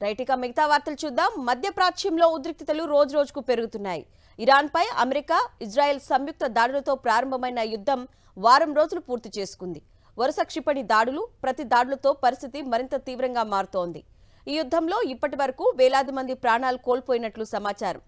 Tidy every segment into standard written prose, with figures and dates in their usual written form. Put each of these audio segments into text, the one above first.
Right, ఇక మిగతా వార్తలు చూద్దాం. మధ్యప్రాచ్యంలో ఉద్రిక్తతలు రోజు రోజుకు పెరుగుతున్నాయి. ఇరాన్పై అమెరికా, ఇజ్రాయెల్ సంయుక్త దాడులతో ప్రారంభమైన యుద్ధం వారం రోజులు పూర్తి చేసుకుంది. వరుస క్షిపణి దాడులు, ప్రతి దాడులతో పరిస్థితి మరింత తీవ్రంగా మారుతోంది. ఈ యుద్ధంలో ఇప్పటి వరకు వేలాది మంది ప్రాణాలు కోల్పోయినట్లు సమాచారం.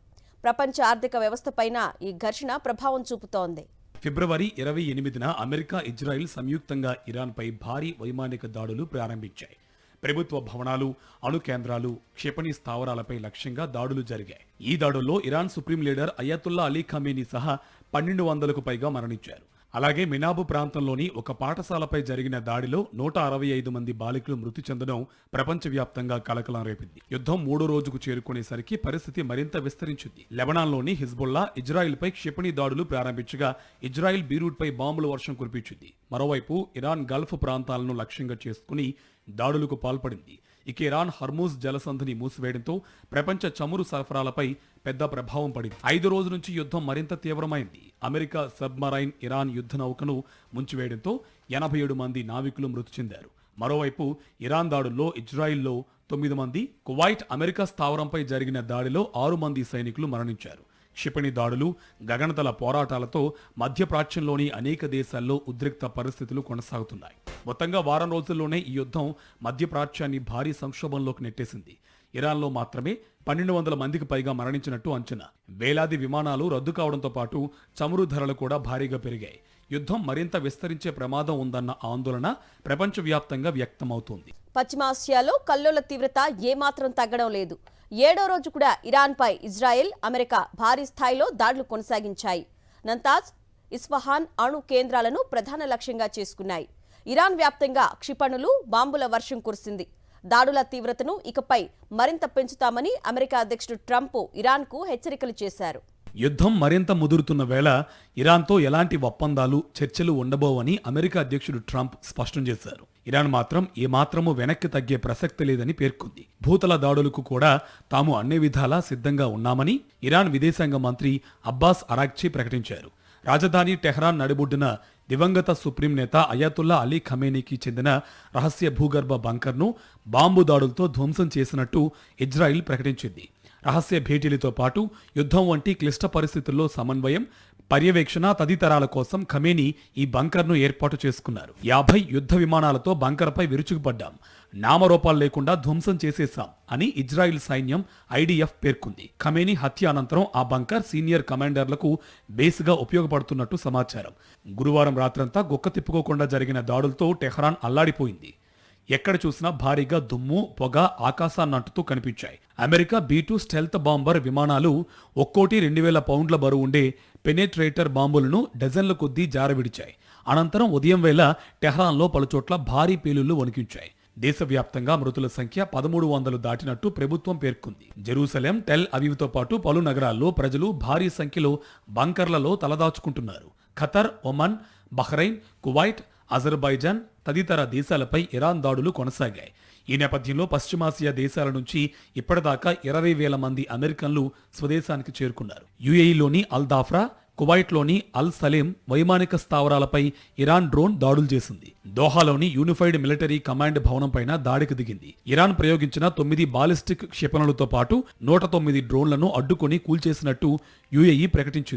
ప్రపంచ ఆర్థిక వ్యవస్థపైన ఈ ఘర్షణ ప్రభావం చూపుతోంది. ఫిబ్రవరి 28న అమెరికా, ఇజ్రాయిల్ సంయుక్తంగా ఇరాన్పై భారీ వైమానిక దాడులు ప్రారంభించాయి. ప్రభుత్వ భవనాలు, అణు కేంద్రాలు, క్షిపణి స్థావరాలపై లక్ష్యంగా దాడులు జరిగాయి. ఈ దాడుల్లో Iran supreme leader Ayatollah Ali Khamenei సహా 1200కు పైగా మరణించారు. అలాగే మినాబు ప్రాంతంలోని ఒక పాఠశాలపై జరిగిన దాడిలో 165 మంది బాలికలు మృతి చెందడం ప్రపంచవ్యాప్తంగా కలకలం రేపింది. యుద్ధం 3వ రోజుకు చేరుకునేసరికి పరిస్థితి మరింత విస్తరించింది. లెబనాన్లోని హిజ్బుల్లా ఇజ్రాయిల్పై క్షిపణి దాడులు ప్రారంభించగా ఇజ్రాయిల్ బీరూట్పై బాంబుల వర్షం కురిపించింది. మరోవైపు ఇరాన్ గల్ఫ్ ప్రాంతాలను లక్ష్యంగా చేసుకుని దాడులకు పాల్పడింది. ఇక ఇరాన్ హర్మూజ్ జలసంధిని మూసివేయడంతో ప్రపంచ చమురు సరఫరాలపై పెద్ద ప్రభావం పడింది. 5 రోజుల నుంచి యుద్ధం మరింత తీవ్రమైంది. అమెరికా సబ్మరైన్ ఇరాన్ యుద్ధ నౌకను ముంచివేయడంతో 87 మంది నావికులు మృతి చెందారు. మరోవైపు ఇరాన్ దాడుల్లో ఇజ్రాయిల్లో 9 మంది, కువైట్ అమెరికా స్థావరంపై జరిగిన దాడిలో 6 మంది సైనికులు మరణించారు. క్షిపణి దాడులు, గగనతల పోరాటాలతో మధ్యప్రాచ్యంలోని అనేక దేశాల్లో ఉద్రిక్త పరిస్థితులు కొనసాగుతున్నాయి. మొత్తంగా వారం రోజుల్లోనే ఈ యుద్ధం మధ్యప్రాచ్యాన్ని భారీ సంక్షోభంలోకి నెట్టేసింది. ఇరాన్లో మాత్రమే 1200 మందికి పైగా మరణించినట్టు అంచనా. వేలాది విమానాలు రద్దు కావడంతో పాటు చమురు ధరలు కూడా భారీగా పెరిగాయి. యుద్ధం మరింత విస్తరించే ప్రమాదం ఉందన్న ఆందోళన ప్రపంచవ్యాప్తంగా వ్యక్తమవుతోంది. పశ్చిమాసియాలో కల్లోల తీవ్రత ఏమాత్రం తగ్గడం లేదు. 7వ రోజు కూడా ఇరాన్పై ఇజ్రాయెల్, అమెరికా భారీ స్థాయిలో దాడులు కొనసాగించాయి. నంతాజ్, ఇస్ఫహాన్ అణు కేంద్రాలను ప్రధాన లక్ష్యంగా చేసుకున్నాయి. ఇరాన్ వ్యాప్తంగా క్షిపణులు, బాంబుల వర్షం కురిసింది. దాడుల తీవ్రతను ఇకపై మరింత పెంచుతామని అమెరికా అధ్యక్షుడు ట్రంప్ ఇరాన్కు హెచ్చరికలు చేశారు. యుద్ధం మరింత ముదురుతున్న వేళ ఇరాన్తో ఎలాంటి ఒప్పందాలు, చర్చలు ఉండబోవని అమెరికా అధ్యక్షుడు ట్రంప్ స్పష్టం చేశారు. ఇరాన్ మాత్రం ఏమాత్రమూ వెనక్కి తగ్గే ప్రసక్తి లేదని పేర్కొంది. భూతల దాడులకు కూడా తాము అన్ని విధాలా సిద్ధంగా ఉన్నామని ఇరాన్ విదేశాంగ మంత్రి అబ్బాస్ అరాగ్చీ ప్రకటించారు. రాజధాని టెహ్రాన్ నడిబొడ్డున దివంగత సుప్రీం నేత అయతుల్లా అలీ ఖమేనీకి చెందిన రహస్య భూగర్భ బంకర్ను బాంబు దాడులతో ధ్వంసం చేసినట్టు ఇజ్రాయిల్ ప్రకటించింది. రహస్య భేటీలతో పాటు యుద్ధం వంటి క్లిష్ట పరిస్థితుల్లో సమన్వయం, పర్యవేక్షణ తదితరాల కోసం ఖమేనీ ఈ బంకర్ను ఏర్పాటు చేసుకున్నారు. 50 యుద్ధ విమానాలతో బంకర్పై విరుచుకుపడ్డాం, నామరూపాలు లేకుండా ధ్వంసం చేసేశాం అని ఇజ్రాయిల్ సైన్యం ఐడిఎఫ్ పేర్కొంది. ఖమేనీ హత్య అనంతరం ఆ బంకర్ సీనియర్ కమాండర్లకు బేస్గా ఉపయోగపడుతున్నట్టు సమాచారం. గురువారం రాత్రంతా గుక్క తిప్పుకోకుండా జరిగిన దాడులతో టెహ్రాన్ అల్లాడిపోయింది. ఎక్కడ చూసినా భారీగా దుమ్ము, పొగ ఆకాశాన్నంటుతూ కనిపించాయి. అమెరికా B-2 స్టెల్త్ బాంబర్ విమానాలు ఒక్కోటి 2000 పౌండ్ల బరువు ఉండే పెనెట్రేటర్ బాంబులను డజన్ల కొద్దీ జారవిడిచాయి. అనంతరం ఉదయం వేళ టెహ్రాన్లో పలుచోట్ల భారీ పేలుళ్లు వణికించాయి. దేశవ్యాప్తంగా మృతుల సంఖ్య 1300 దాటినట్టు ప్రభుత్వం పేర్కొంది. జెరూసలేం, టెల్ అవీవ్తో పాటు పలు నగరాల్లో ప్రజలు భారీ సంఖ్యలో బంకర్లలో తలదాచుకుంటున్నారు. Qatar, Oman, Bahrain, Kuwait, Azerbaijan తదితర దేశాలపై ఇరాన్ దాడులు కొనసాగాయి. ఈ నేపథ్యంలో పశ్చిమాసియా దేశాల నుంచి ఇప్పటిదాకా 20,000 మంది అమెరికన్లు స్వదేశానికి చేరుకున్నారు. యుఏఈలోని అల్ దాఫ్రా, కువైట్లోని అల్ సలేం వైమానిక స్థావరాలపై ఇరాన్ డ్రోన్ దాడులు చేసింది. దోహాలోని యూనిఫైడ్ మిలిటరీ కమాండ్ భవనంపైన దాడికి దిగింది. ఇరాన్ ప్రయోగించిన 9 బాలిస్టిక్ క్షిపణులతో పాటు 109 డ్రోన్లను అడ్డుకొని కూల్చేసినట్టు యుఏఈ ప్రకటించింది.